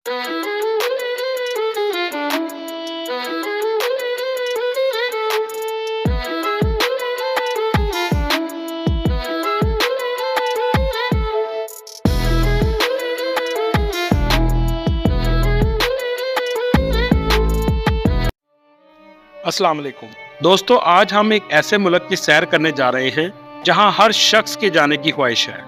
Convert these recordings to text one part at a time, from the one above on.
अस्सलाम वालेकुम दोस्तों, आज हम एक ऐसे मुल्क की सैर करने जा रहे हैं जहां हर शख्स के जाने की ख्वाहिश है।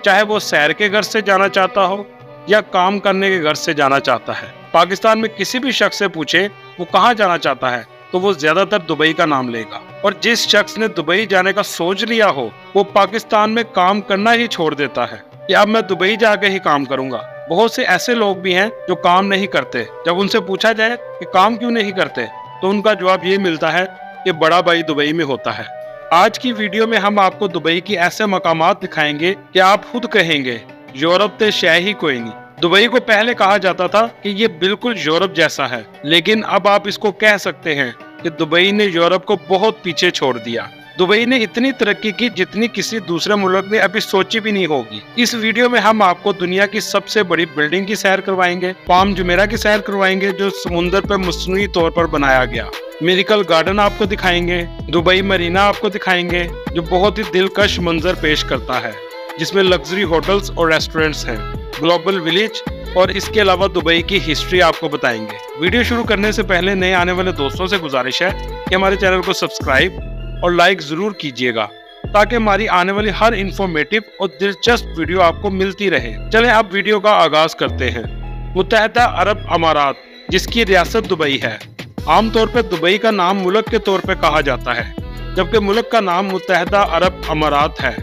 चाहे वो सैर के घर से जाना चाहता हो या काम करने के घर से जाना चाहता है। पाकिस्तान में किसी भी शख्स से पूछे वो कहाँ जाना चाहता है तो वो ज्यादातर दुबई का नाम लेगा। और जिस शख्स ने दुबई जाने का सोच लिया हो वो पाकिस्तान में काम करना ही छोड़ देता है कि अब मैं दुबई जाके ही काम करूंगा। बहुत से ऐसे लोग भी हैं जो काम नहीं करते। जब उनसे पूछा जाए कि काम क्यों नहीं करते तो उनका जवाब ये मिलता है कि बड़ा भाई दुबई में होता है। आज की वीडियो में हम आपको दुबई की ऐसे मकामात दिखाएंगे कि आप खुद कहेंगे यूरोप ते शय ही कोई नहीं। दुबई को पहले कहा जाता था कि ये बिल्कुल यूरोप जैसा है, लेकिन अब आप इसको कह सकते हैं कि दुबई ने यूरोप को बहुत पीछे छोड़ दिया। दुबई ने इतनी तरक्की की जितनी किसी दूसरे मुल्क ने अभी सोची भी नहीं होगी। इस वीडियो में हम आपको दुनिया की सबसे बड़ी बिल्डिंग की सैर करवाएंगे, पाम जुमेरा की सैर करवाएंगे जो समुद्र पर मसनूई तौर पर बनाया गया, मिरेकल गार्डन आपको दिखाएंगे, दुबई मरीना आपको दिखाएंगे जो बहुत ही दिलकश मंजर पेश करता है जिसमें लग्जरी होटल्स और रेस्टोरेंट्स हैं, ग्लोबल विलेज और इसके अलावा दुबई की हिस्ट्री आपको बताएंगे। वीडियो शुरू करने से पहले नए आने वाले दोस्तों से गुजारिश है कि हमारे चैनल को सब्सक्राइब और लाइक जरूर कीजिएगा ताकि हमारी आने वाली हर इंफॉर्मेटिव और दिलचस्प वीडियो आपको मिलती रहे। चलें अब वीडियो का आगाज करते हैं। मुत्तहदा अरब अमारात जिसकी रियासत दुबई है। आमतौर पर दुबई का नाम मुल्क के तौर पर कहा जाता है जबकि मुल्क का नाम मुत्तहदा अरब अमारात है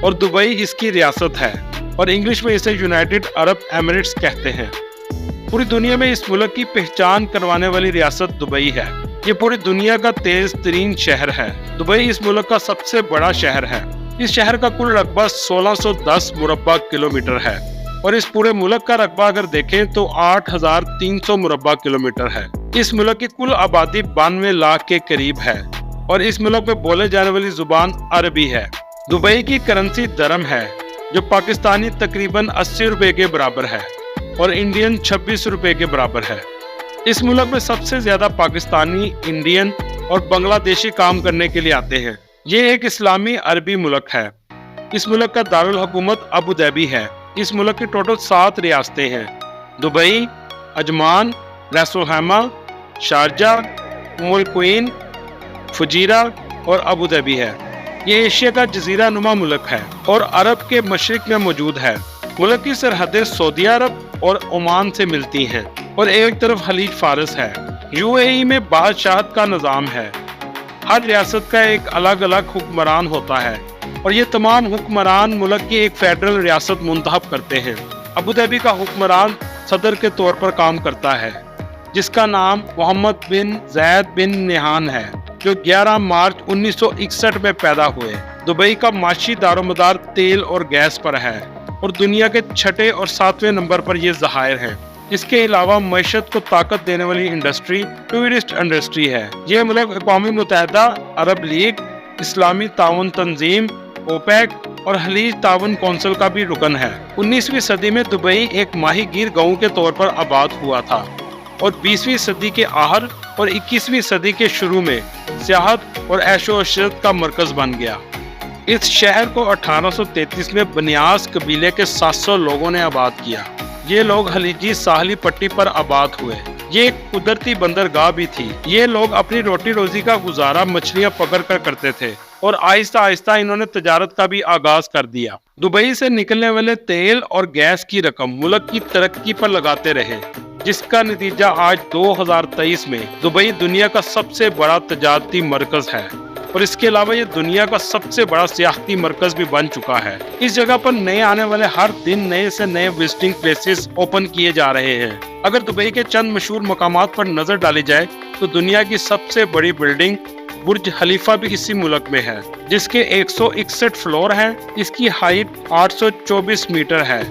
और दुबई इसकी रियासत है और इंग्लिश में इसे यूनाइटेड अरब एमिरेट्स कहते हैं। पूरी दुनिया में इस मुल्क की पहचान करवाने वाली रियासत दुबई है। ये पूरी दुनिया का तेज तरीन शहर है। दुबई इस मुल्क का सबसे बड़ा शहर है। इस शहर का कुल रकबा 1610 मुरब्बा किलोमीटर है और इस पूरे मुल्क का रकबा अगर देखें तो 8300 मुरब्बा किलोमीटर है। इस मुल्क की कुल आबादी 92 लाख के करीब है और इस मुल्क में बोले जाने वाली जुबान अरबी है। दुबई की करेंसी दरम है जो पाकिस्तानी तकरीबन 80 रुपए के बराबर है और इंडियन 26 रुपए के बराबर है। इस मुल्क में सबसे ज्यादा पाकिस्तानी, इंडियन और बांग्लादेशी काम करने के लिए आते हैं। ये एक इस्लामी अरबी मुल्क है। इस मुल्क का दारुल हुकूमत अबू धाबी है। इस मुल्क की टोटल 7 रियासतें हैं। दुबई, अजमान, रैस अल खैमा, शारजाह, उम्मुल क्वीन, फुजीरा और अबू धाबी है। ये एशिया का जजीरा नुमा मुल्क है और अरब के मशरिक में मौजूद है। मुल्क की सरहदें सऊदी अरब और ओमान से मिलती हैं और एक तरफ खलीज फारस है। यूएई में बादशाहत का निज़ाम है। हर रियासत का एक अलग अलग हुक्मरान होता है और ये तमाम हुक्मरान मुल्क की एक फेडरल रियासत मुंतखब करते हैं। अबू धाबी का हुक्मरान सदर के तौर पर काम करता है जिसका नाम मोहम्मद बिन जैद बिन नहान है जो 11 मार्च 1961 में पैदा हुए। दुबई का माशी दारोमदार तेल और गैस पर है और दुनिया के 6 और 7वें नंबर पर ये ज़हायर है। इसके अलावा मईशत को ताकत देने वाली इंडस्ट्री टूरिस्ट इंडस्ट्री है। यह मुल्क अक़वाम मुत्तहदा अरब लीग, इस्लामी ताउन तंजीम, ओपेक और खलीज ताउन कौंसिल का भी रुकन है। 19वीं सदी में दुबई एक माहीगीर गांव के तौर पर आबाद हुआ था और 20वीं सदी के आखिर और 21वीं सदी के शुरू में सियाहत और ऐशो अशरत का मरकज बन गया। इस शहर को 1833 में बनियास कबीले के 700 लोगों ने आबाद किया। ये लोग खलीजी साहली पट्टी पर आबाद हुए। ये एक कुदरती बंदरगाह भी थी। ये लोग अपनी रोटी रोजी का गुजारा मछलियां पकड़ कर करते थे और आहिस्ता आहिस्ता इन्होंने तजारत का भी आगाज कर दिया। दुबई से निकलने वाले तेल और गैस की रकम मुल्क की तरक्की पर लगाते रहे जिसका नतीजा आज 2023 में दुबई दुनिया का सबसे बड़ा तजारती मरकज है और इसके अलावा ये दुनिया का सबसे बड़ा सियाहती मरकज भी बन चुका है। इस जगह पर नए आने वाले हर दिन नए से नए विजिटिंग प्लेसेस ओपन किए जा रहे हैं। अगर दुबई के चंद मशहूर मकामात पर नजर डाली जाए तो दुनिया की सबसे बड़ी बिल्डिंग बुर्ज खलीफा भी इसी मुल्क में है जिसके 161 फ्लोर हैं। इसकी हाइट 824 मीटर है।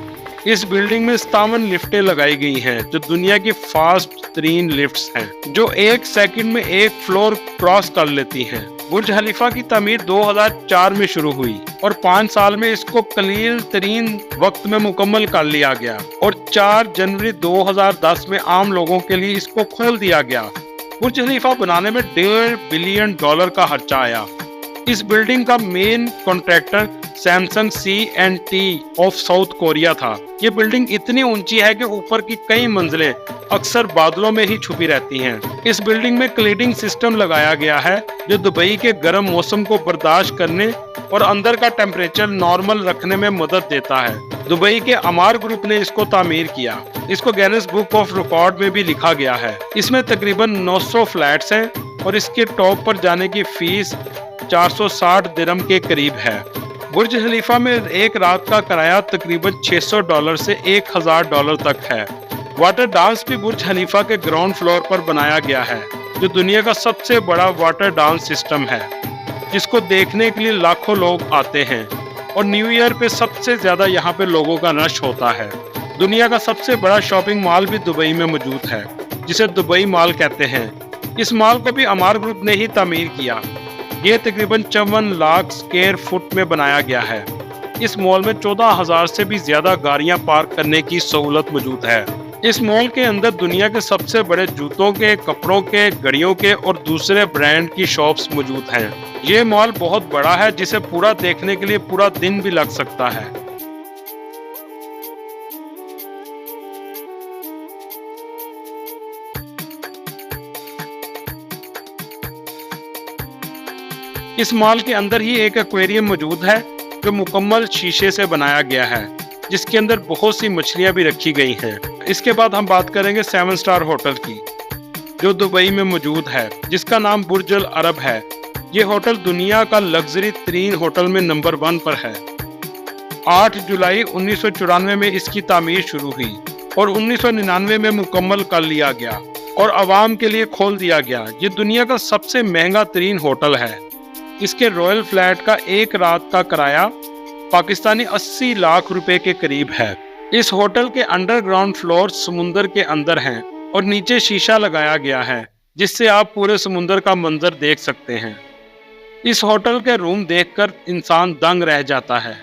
इस बिल्डिंग में 57 लिफ्टें लगाई गई हैं जो दुनिया की फास्ट तरीन लिफ्ट्स हैं जो 1 सेकंड में 1 फ्लोर क्रॉस कर लेती हैं। बुर्ज खलीफा की तामीर 2004 में शुरू हुई और 5 साल में इसको कलील तरीन वक्त में मुकम्मल कर लिया गया और 4 जनवरी 2010 में आम लोगों के लिए इसको खोल दिया गया। बुर्ज खलीफा बनाने में $1.5 बिलियन का खर्चा आया। इस बिल्डिंग का main contractor Samsung C&T of south Korea था। ये बिल्डिंग इतनी ऊंची है कि ऊपर की कई मंजिलें अक्सर बादलों में ही छुपी रहती हैं। इस बिल्डिंग में क्लीडिंग सिस्टम लगाया गया है जो दुबई के गर्म मौसम को बर्दाश्त करने और अंदर का टेम्परेचर नॉर्मल रखने में मदद देता है। दुबई के अमार ग्रुप ने इसको तामीर किया। इसको गिनीज बुक ऑफ रिकॉर्ड में भी लिखा गया है। इसमें तकरीबन 900 फ्लैट्स हैं और इसके टॉप पर जाने की फीस 460 दिरहम के करीब है। बुर्ज खलीफा में एक रात का किराया तकरीबन $600 से $1000 तक है। वाटर डांस भी बुर्ज खलीफा के ग्राउंड फ्लोर पर बनाया गया है, जो दुनिया का सबसे बड़ा वाटर डांस सिस्टम है, जिसको देखने के लिए लाखों लोग आते हैं और न्यू ईयर पे सबसे ज्यादा यहाँ पे लोगों का रश होता है। दुनिया का सबसे बड़ा शॉपिंग मॉल भी दुबई में मौजूद है, जिसे दुबई मॉल कहते हैं। इस मॉल को भी अमार ग्रुप ने ही तामीर किया। ये तकरीबन 54 लाख स्क्वायर फुट में बनाया गया है। इस मॉल में 14,000 से भी ज्यादा गाड़ियां पार्क करने की सहूलत मौजूद है। इस मॉल के अंदर दुनिया के सबसे बड़े जूतों के, कपड़ों के, घड़ियों के और दूसरे ब्रांड की शॉप्स मौजूद हैं। ये मॉल बहुत बड़ा है, जिसे पूरा देखने के लिए पूरा दिन भी लग सकता है। इस मॉल के अंदर ही एक एक्वेरियम मौजूद है जो मुकम्मल शीशे से बनाया गया है, जिसके अंदर बहुत सी मछलियां भी रखी गई हैं। इसके बाद हम बात करेंगे 7 स्टार होटल की, जो दुबई में मौजूद है, जिसका नाम बुर्ज अल अरब है। ये होटल दुनिया का लग्जरी तरीन होटल में नंबर 1 पर है। 8 जुलाई 1994 में इसकी तामीर शुरू हुई और 1999 में मुकम्मल कर लिया गया और आवाम के लिए खोल दिया गया। ये दुनिया का सबसे महंगा तरीन होटल है। इसके रॉयल फ्लैट का एक रात का किराया पाकिस्तानी 80 लाख रुपए के करीब है। इस होटल के अंडरग्राउंड फ्लोर समुंदर के अंदर हैं और नीचे शीशा लगाया गया है, जिससे आप पूरे समुंदर का मंजर देख सकते हैं। इस होटल के रूम देखकर इंसान दंग रह जाता है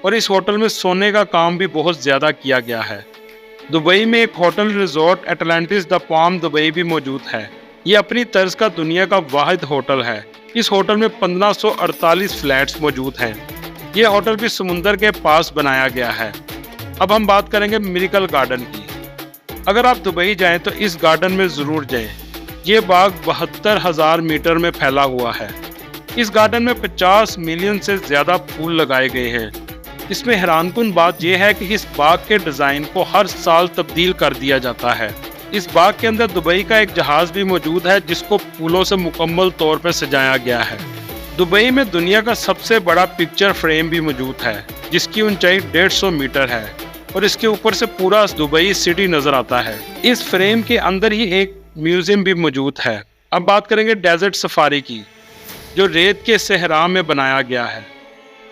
और इस होटल में सोने का काम भी बहुत ज्यादा किया गया है। दुबई में एक hotel resort Atlantis the palm Dubai भी मौजूद है। ये अपनी तर्ज का दुनिया का वाहिद होटल है। इस होटल में 1548 फ्लैट्स मौजूद हैं। ये होटल भी समुंदर के पास बनाया गया है। अब हम बात करेंगे मिरेकल गार्डन की। अगर आप दुबई जाएं तो इस गार्डन में ज़रूर जाएं। ये बाग 72,000 मीटर में फैला हुआ है। इस गार्डन में 50 मिलियन से ज़्यादा फूल लगाए गए हैं। इसमें हैरानकुन बात यह है कि इस बाग के डिज़ाइन को हर साल तब्दील कर दिया जाता है। इस बाग के अंदर दुबई का एक जहाज भी मौजूद है, जिसको फूलों से मुकम्मल तौर पर सजाया गया है। दुबई में दुनिया का सबसे बड़ा पिक्चर फ्रेम भी मौजूद है, जिसकी ऊंचाई 150 मीटर है और इसके ऊपर से पूरा दुबई सिटी नजर आता है। इस फ्रेम के अंदर ही एक म्यूजियम भी मौजूद है। अब बात करेंगे डेजर्ट सफारी की, जो रेत के सहरा में बनाया गया है।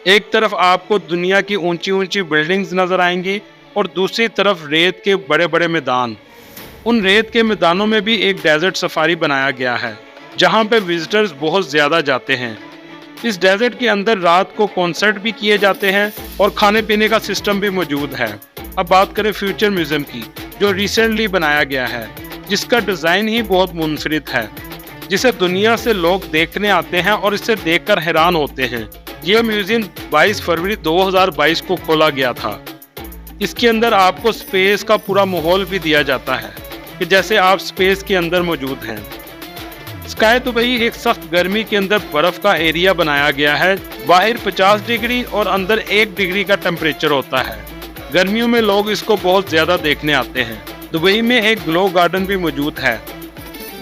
एक तरफ आपको दुनिया की ऊंची ऊंची बिल्डिंग्स नजर आएंगी और दूसरी तरफ रेत के बड़े बड़े मैदान। उन रेत के मैदानों में भी एक डेजर्ट सफारी बनाया गया है, जहां पे विजिटर्स बहुत ज़्यादा जाते हैं। इस डेजर्ट के अंदर रात को कॉन्सर्ट भी किए जाते हैं और खाने पीने का सिस्टम भी मौजूद है। अब बात करें फ्यूचर म्यूजियम की, जो रिसेंटली बनाया गया है, जिसका डिज़ाइन ही बहुत मुनफरिद है, जिसे दुनिया से लोग देखने आते हैं और इसे देखकर हैरान होते हैं। यह म्यूजियम 22 फरवरी 2022 को खोला गया था। इसके अंदर आपको स्पेस का पूरा माहौल भी दिया जाता है कि जैसे आप स्पेस के अंदर मौजूद हैं। स्काई दुबई एक सख्त गर्मी के अंदर बर्फ का एरिया बनाया गया है। बाहर 50 डिग्री और अंदर 1 डिग्री का टेम्परेचर होता है। गर्मियों में लोग इसको बहुत ज्यादा देखने आते हैं। दुबई में एक ग्लो गार्डन भी मौजूद है,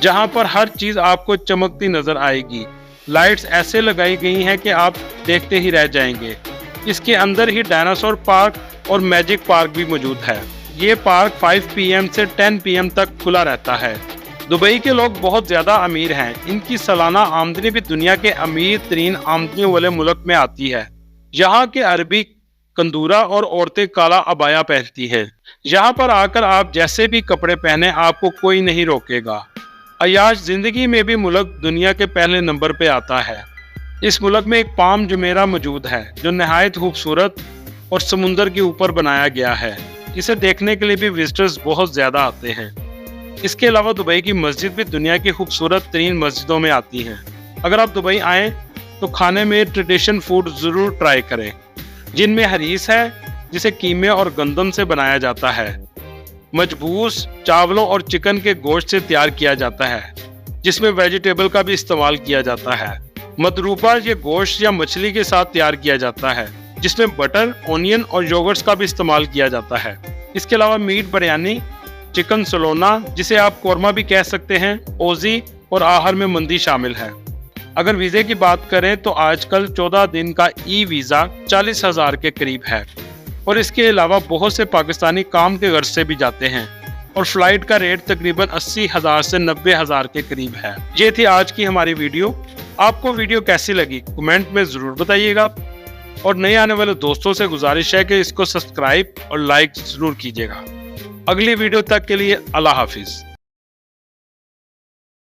जहां पर हर चीज आपको चमकती नजर आएगी। लाइट्स ऐसे लगाई गई हैं कि आप देखते ही रह जाएंगे। इसके अंदर ही डायनासोर पार्क और मैजिक पार्क भी मौजूद है। ये पार्क 5 PM से 10 PM तक खुला रहता है। दुबई के लोग बहुत ज़्यादा अमीर हैं। इनकी सालाना आमदनी भी दुनिया के अमीर तरीन आमदनी वाले मुल्क में आती है। यहाँ के अरबी कंदूरा और औरतें काला अबाया पहनती हैं। यहाँ पर आकर आप जैसे भी कपड़े पहने आपको कोई नहीं रोकेगा। अयाश जिंदगी में भी मुल्क दुनिया के पहले नंबर पे आता है। इस मुल्क में एक पाम जुमेरा मौजूद है जो नहायत खूबसूरत और समुंदर के ऊपर बनाया गया है। इसे देखने के लिए भी विजिटर्स बहुत ज्यादा आते हैं। इसके अलावा दुबई की मस्जिद भी दुनिया की खूबसूरत तरीन मस्जिदों में आती हैं। अगर आप दुबई आएँ तो खाने में ट्रेडिशन फूड जरूर ट्राई करें, जिनमें हरीस है जिसे कीमे और गंदम से बनाया जाता है। मजबूस चावलों और चिकन के गोश्त से तैयार किया जाता है, जिसमें वेजिटेबल का भी इस्तेमाल किया जाता है। मदरूबा ये गोश्त या मछली के साथ तैयार किया जाता है, जिसमें बटर, ओनियन और योगर्ट्स का भी इस्तेमाल किया जाता है। इसके अलावा मीट बिरयानी, चिकन सलोना जिसे आप कोरमा भी कह सकते हैं, ओजी और आहर में मंदी शामिल है। अगर वीज़े की बात करें तो आजकल 14 दिन का ई वीज़ा 40,000 के करीब है और इसके अलावा बहुत से पाकिस्तानी काम के गर्ज से भी जाते हैं और फ्लाइट का रेट तकरीबन 80,000 से 90,000 के करीब है। ये थी आज की हमारी वीडियो। आपको वीडियो कैसी लगी कमेंट में ज़रूर बताइएगा और नए आने वाले दोस्तों से गुजारिश है कि इसको सब्सक्राइब और लाइक ज़रूर कीजिएगा। अगली वीडियो तक के लिए अल्लाह हाफिज़।